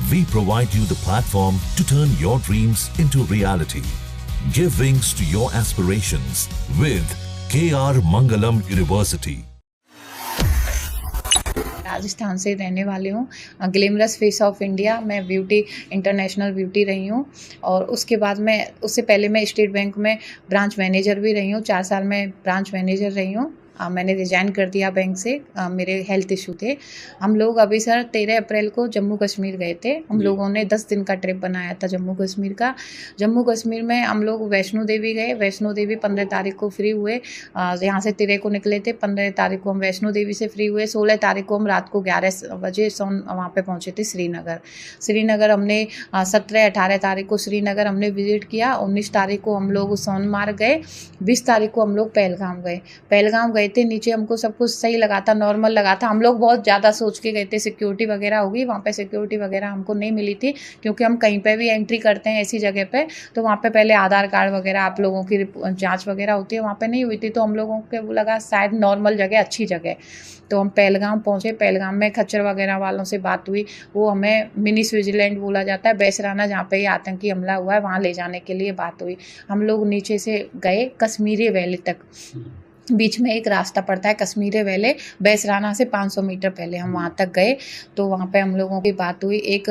We provide you the platform to turn your dreams into reality. Give wings to your aspirations with KR Mangalam University. Rajasthan से रहने वाली हूँ। Glamorous face of India मैं beauty international beauty रही हूँ और उसके बाद उससे पहले मैं स्टेट बैंक में ब्रांच मैनेजर भी रही हूँ। 4 साल में ब्रांच मैनेजर रही हूँ। मैंने रिजाइन कर दिया बैंक से, मेरे हेल्थ इशू थे। हम लोग अभी सर 13 अप्रैल को जम्मू कश्मीर गए थे। हम लोगों ने 10 दिन का ट्रिप बनाया था जम्मू कश्मीर का। जम्मू कश्मीर में हम लोग वैष्णो देवी गए। वैष्णो देवी 15 तारीख को फ्री हुए। यहाँ से 13 को निकले थे, 15 तारीख को हम वैष्णो देवी से फ्री हुए। 16 तारीख को हम रात को 11 बजे वहाँ पे पहुँचे थे श्रीनगर हमने 17-18 तारीख को श्रीनगर हमने विजिट किया। 19 तारीख को हम लोग सोनमार्ग गए। 20 तारीख को हम लोग पहलगाम गए थे। नीचे हमको सब कुछ सही लगा था, नॉर्मल लगा था। हम लोग बहुत ज़्यादा सोच के गए थे सिक्योरिटी वगैरह होगी, वहाँ पे सिक्योरिटी वगैरह हमको नहीं मिली थी, क्योंकि हम कहीं पे भी एंट्री करते हैं ऐसी जगह पे तो वहाँ पे पहले आधार कार्ड वगैरह आप लोगों की जांच वगैरह होती है, वहाँ पे नहीं हुई थी। तो हम लोगों को लगा शायद नॉर्मल जगह, अच्छी जगह। तो हम पहलगाम पहुँचे। पहलगाम में खच्चर वगैरह वालों से बात हुई। वो हमें मिनी स्विट्जरलैंड बोला जाता है, बैसराना जहाँ पे आतंकी हमला हुआ है वहाँ ले जाने के लिए बात हुई। हम लोग नीचे से गए कश्मीरी वैली तक। बीच में एक रास्ता पड़ता है कश्मीरी वैली, बैसराना से 500 मीटर पहले हम वहाँ तक गए। तो वहाँ पे हम लोगों की बात हुई। एक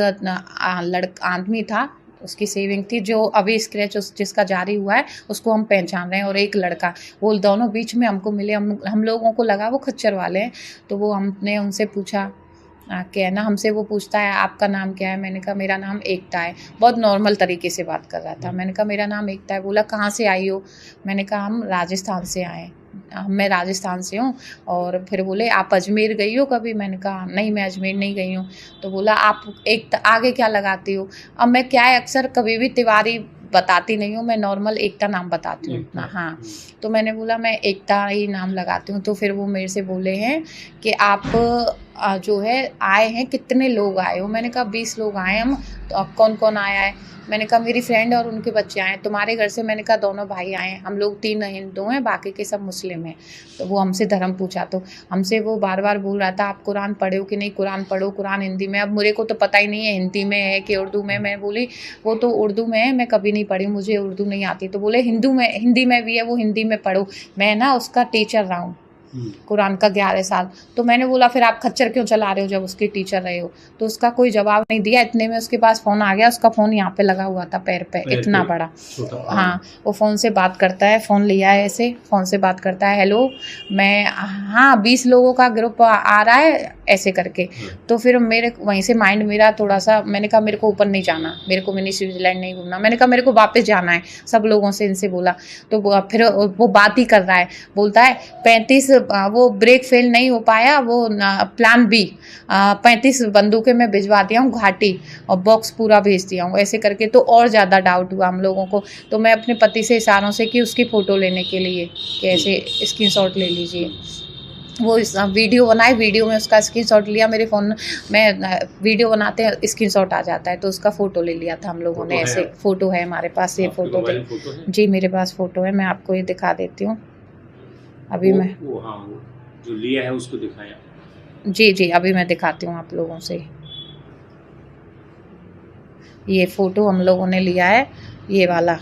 आदमी था, उसकी सेविंग थी, जो अभी स्क्रैच जिसका जारी हुआ है उसको हम पहचान रहे हैं, और एक लड़का, वो दोनों बीच में हमको मिले। हम लोगों को लगा वो खच्चर वाले हैं। तो वो हमने उनसे पूछा क्या ना, हमसे वो पूछता है आपका नाम क्या है। मैंने कहा मेरा नाम एकता है। बहुत नॉर्मल तरीके से बात कर रहा था। मैंने कहा मेरा नाम एकता है। बोला कहाँ से आई हो? मैंने कहा हम राजस्थान से आए, मैं राजस्थान से हूँ। और फिर बोले आप अजमेर गई हो कभी? मैंने कहा नहीं, मैं अजमेर नहीं गई हूँ। तो बोला आप एक आगे क्या लगाती हो? अब मैं क्या है, अक्सर कभी भी तिवारी बताती नहीं हूँ, मैं नॉर्मल एकता नाम बताती हूँ अपना। हाँ, तो मैंने बोला मैं एकता ही नाम लगाती हूँ। तो फिर वो मेरे से बोले हैं कि आप जो है आए हैं, कितने लोग आए हो? मैंने कहा 20 लोग आए हम। तो अब कौन कौन आया है? मैंने कहा मेरी फ्रेंड और उनके बच्चे आए। तुम्हारे घर से? मैंने कहा दोनों भाई आए हैं, हम लोग 3 हिंदू हैं, बाकी के सब मुस्लिम हैं। तो वो हमसे धर्म पूछा। तो हमसे वो बार बार बोल रहा था आप कुरान पढ़े हो कि नहीं? कुरान पढ़ो, कुरान हिंदी में। अब मेरे को तो पता ही नहीं है हिंदी में है कि उर्दू में। मैं बोली वो तो उर्दू में है, मैं कभी नहीं पढ़ी, मुझे उर्दू नहीं आती। तो बोले हिंदी में भी है, वो हिंदी में पढ़ो। मैं ना उसका टीचर रहा हूँ कुरान का 11 साल। तो मैंने बोला फिर आप खच्चर क्यों चला रहे हो जब उसकी टीचर रहे हो? तो उसका कोई जवाब नहीं दिया। इतने में उसके पास फ़ोन आ गया। उसका फ़ोन यहाँ पे लगा हुआ था, पैर पे इतना बड़ा। हाँ, वो फ़ोन से बात करता है, फ़ोन लिया है ऐसे, फ़ोन से बात करता है, हेलो मैं, हाँ 20 लोगों का ग्रुप आ रहा है ऐसे करके। तो फिर मेरे वहीं से माइंड मेरा थोड़ा सा, मैंने कहा मेरे को ऊपर नहीं जाना, मेरे को मिनी स्विट्जरलैंड नहीं घूमना। मैंने कहा मेरे को वापस जाना है, सब लोगों से इनसे बोला। तो फिर वो बात ही कर रहा है, बोलता है 35 वो ब्रेक फेल नहीं हो पाया, वो प्लान बी 35 बंदूकें मैं भिजवा दिया हूँ घाटी, और बॉक्स पूरा भेज दिया हूँ ऐसे करके। तो और ज़्यादा डाउट हुआ हम लोगों को। तो मैं अपने पति से इशारों से कि उसकी फ़ोटो लेने के लिए कि ऐसे स्क्रीनशॉट ले लीजिए। वो वीडियो बनाए, वीडियो में उसका स्क्रीनशॉट लिया। मेरे फ़ोन में वीडियो बनाते हैं स्क्रीनशॉट आ जाता है, तो उसका फ़ोटो ले लिया था हम लोगों ने। ऐसे फ़ोटो है हमारे पास, ये फ़ोटो जी मेरे पास फ़ोटो है, मैं आपको ये दिखा देती हूँ। अभी मैं जो लिया है उसको दिखाया। जी अभी मैं दिखाती हूँ आप लोगों से। ये फ़ोटो हम लोगों ने लिया है, ये वाला।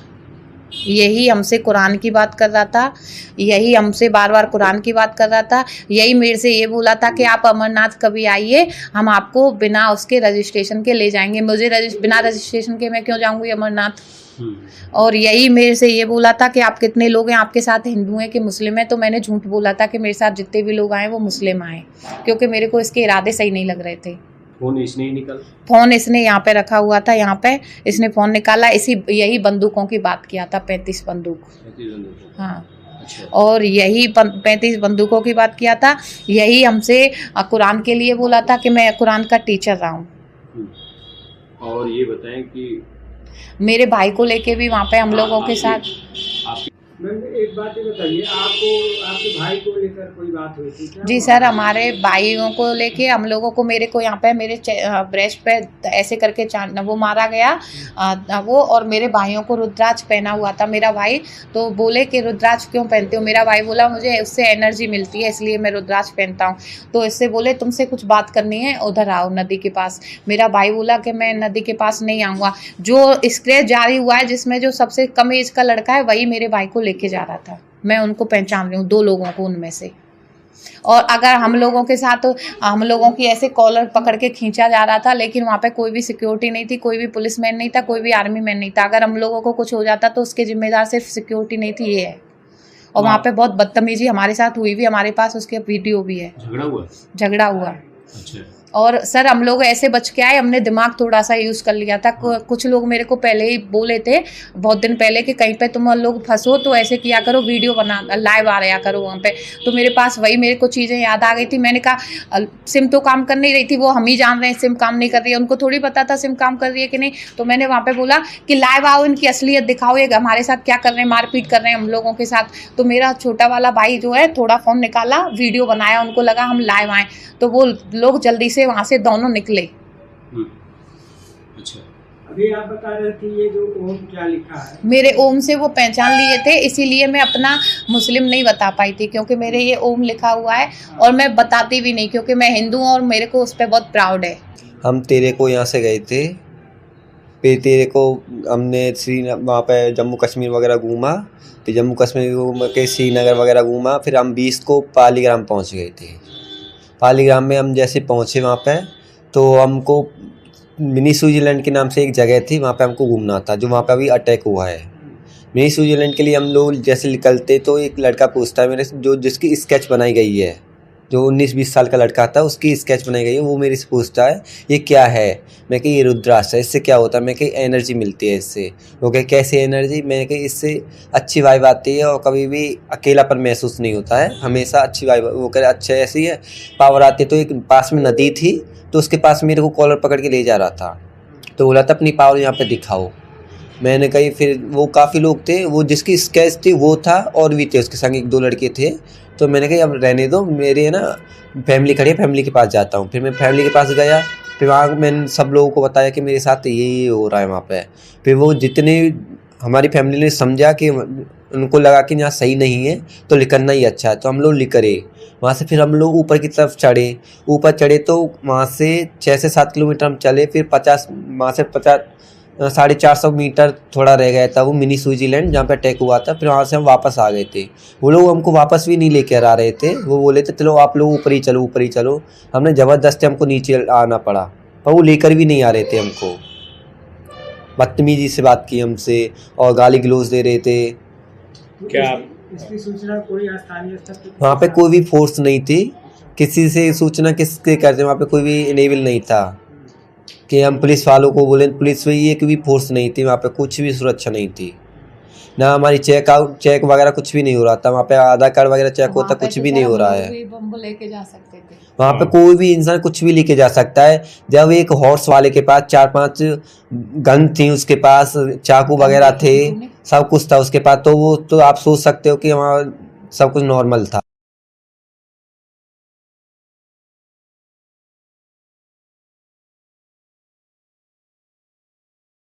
यही हमसे कुरान की बात कर रहा था, यही हमसे बार बार कुरान की बात कर रहा था। यही मेरे से ये बोला था कि आप अमरनाथ कभी आइए, हम आपको बिना उसके रजिस्ट्रेशन के ले जाएंगे। मुझे बिना रजिस्ट्रेशन के मैं क्यों जाऊंगी अमरनाथ? और यही मेरे से ये बोला था कि आप कितने लोग हैं आपके साथ, हिंदू हैं कि मुस्लिम हैं? तो मैंने झूठ बोला था कि मेरे साथ जितने भी लोग आए वो मुस्लिम आए, क्योंकि मेरे को इसके इरादे सही नहीं लग रहे थे। फोन इसने ही निकाला? फ़ोन इसने यहाँ पे रखा हुआ था, यहाँ पे इसने फ़ोन निकाला। यही बंदूकों की बात किया था, 35 बंदूक। हाँ, अच्छा। और यही 35 बंदूकों की बात किया था। यही हमसे कुरान के लिए बोला था कि मैं कुरान का टीचर रहा हूँ। और ये बताएं कि मेरे भाई को लेके भी वहाँ पे हम लोगों के साथ मैम एक बात ये बताइए, आपको आपके भाई को लेकर कोई बात हुई थी क्या? जी सर, हमारे भाइयों को लेके हम लोगों को, मेरे को यहाँ पे मेरे ब्रेस्ट पे ऐसे करके वो मारा गया, वो, और मेरे भाइयों को रुद्राक्ष पहना हुआ था मेरा भाई। तो बोले कि रुद्राक्ष क्यों पहनते हो? मेरा भाई बोला मुझे उससे एनर्जी मिलती है इसलिए मैं रुद्राक्ष पहनता हूँ। तो इससे बोले तुमसे कुछ बात करनी है, उधर आओ नदी के पास। मेरा भाई बोला कि मैं नदी के पास नहीं आऊँगा। जो स्क्रैच जारी हुआ है जिसमें जो सबसे कम एज का लड़का है वही मेरे भाई को लेके जा रहा था। मैं उनको पहचान रही हूँ, 2 लोगों को उनमें से। और अगर हम लोगों के साथ, हम लोगों की ऐसे कॉलर पकड़ के खींचा जा रहा था, लेकिन वहाँ पे कोई भी सिक्योरिटी नहीं थी, कोई भी पुलिसमैन नहीं था, कोई भी आर्मी मैन नहीं था। अगर हम लोगों को कुछ हो जाता तो उसके जिम्मेदार सिर्फ सिक्योरिटी नहीं थी, ये है। और वहाँ पे बहुत बदतमीजी हमारे साथ हुई भी, हमारे पास उसके वीडियो भी है। झगड़ा हुआ। अच्छा। और सर हम लोग ऐसे बच के आए, हमने दिमाग थोड़ा सा यूज़ कर लिया था। कुछ लोग मेरे को पहले ही बोले थे, बहुत दिन पहले, कि कहीं पे तुम लोग फंसो तो ऐसे किया करो, वीडियो बना लाइव आ रहा करो वहाँ पे। तो मेरे पास वही मेरे को चीज़ें याद आ गई थी। मैंने कहा सिम तो काम कर नहीं रही थी, वो हम ही जान रहे हैं सिम काम नहीं कर रही है, उनको थोड़ी पता था सिम काम कर रही है कि नहीं। तो मैंने वहाँ पे बोला कि लाइव आओ, इनकी असलियत दिखाओ, ये हमारे साथ क्या कर रहे हैं, मारपीट कर रहे हैं हम लोगों के साथ। तो मेरा छोटा वाला भाई जो है थोड़ा फ़ोन निकाला, वीडियो बनाया, उनको लगा हम लाइव आए, तो वो लोग जल्दी से वहाँ से दोनों निकले। अच्छा। अभी आप बता रहे थे ये जो ओम क्या लिखा है? मेरे ओम से वो पहचान लिए थे, इसीलिए मैं अपना मुस्लिम नहीं बता पाई थी, क्योंकि मेरे ये ओम लिखा हुआ है और मैं बताती भी नहीं, क्योंकि मैं हिंदू हूँ और मेरे को उस पर बहुत प्राउड है। हम तेरे को यहाँ से गए थे, फिर तेरे को हमने वहाँ पे जम्मू कश्मीर वगैरह घूमा, फिर जम्मू कश्मीर घूम के श्रीनगर वगैरह घूमा, फिर हम 20 को पालीग्राम पहुँच गए थे। पालीग्राम में हम जैसे पहुँचे वहाँ पे, तो हमको मिनी स्विट्ज़रलैंड के नाम से एक जगह थी, वहाँ पे हमको घूमना था, जो वहाँ पे अभी अटैक हुआ है। मिनी स्विट्ज़रलैंड के लिए हम लोग जैसे निकलते तो एक लड़का पूछता है मेरे से, जिसकी स्केच बनाई गई है, जो 19-20 साल का लड़का था, उसकी स्केच बनाई गई है, वो मेरे से पूछता है ये क्या है? मैं कही ये रुद्राक्ष है, इससे क्या होता है? मैं कही एनर्जी मिलती है इससे। वो कहे कैसे एनर्जी? मैं कही इससे अच्छी वाइब आती है और कभी भी अकेलापन महसूस नहीं होता है, हमेशा अच्छी वाइब। वो कहे अच्छा ऐसी है, पावर आती है। तो एक पास में नदी थी, तो उसके पास मेरे को कॉलर पकड़ के ले जा रहा था, तो बोला था अपनी पावर यहाँ पर दिखाओ। मैंने कही, फिर वो काफ़ी लोग थे, वो जिसकी स्केच थी वो था, और भी थे उसके संग 1-2 लड़के थे। तो मैंने कहा अब रहने दो, मेरे है ना फैमिली खड़ी है, फैमिली के पास जाता हूँ। फिर मैं फैमिली के पास गया, फिर वहाँ मैंने सब लोगों को बताया कि मेरे साथ ये हो रहा है वहाँ पे। फिर वो जितने हमारी फैमिली ने समझा कि उनको लगा कि यहाँ सही नहीं है तो निकलना ही अच्छा है, तो हम लोग निकले वहाँ से। फिर हम लोग ऊपर की तरफ चढ़े, तो वहाँ से 6 से 7 किलोमीटर हम चले। फिर 450 मीटर थोड़ा रह गया था वो मिनी स्विट्ज़रलैंड जहाँ पे अटैक हुआ था। फिर वहाँ से हम वापस आ गए थे। वो लोग हमको वापस भी नहीं लेकर आ रहे थे, वो बोले थे चलो आप लोग ऊपर ही चलो। हमने ज़बरदस्ती हमको नीचे आना पड़ा, पर वो लेकर भी नहीं आ रहे थे हमको। बदतमीजी से बात की हमसे और गाली गलौज दे रहे थे। क्या इसकी सूचना कोई स्थानीय स्तर पर? वहाँ पे कोई भी फोर्स नहीं थी, किसी से सूचना किसके करते, वहाँ पे कोई भी इनेबल नहीं था कि हम पुलिस वालों को बोले। पुलिस में एक भी फोर्स नहीं थी वहाँ पे, कुछ भी सुरक्षा नहीं थी, ना हमारी चेक वगैरह कुछ भी नहीं हो रहा था वहाँ पे। आधार कार्ड वगैरह चेक होता, कुछ भी नहीं हो रहा है। बम लेके जा सकते थे वहाँ पे, कोई भी इंसान कुछ भी लेके जा सकता है। जब एक हॉर्स वाले के पास 4-5 गन थी, उसके पास चाकू वगैरह थे, सब कुछ था उसके पास, तो वो तो आप सोच सकते हो कि वहाँ सब कुछ नॉर्मल था।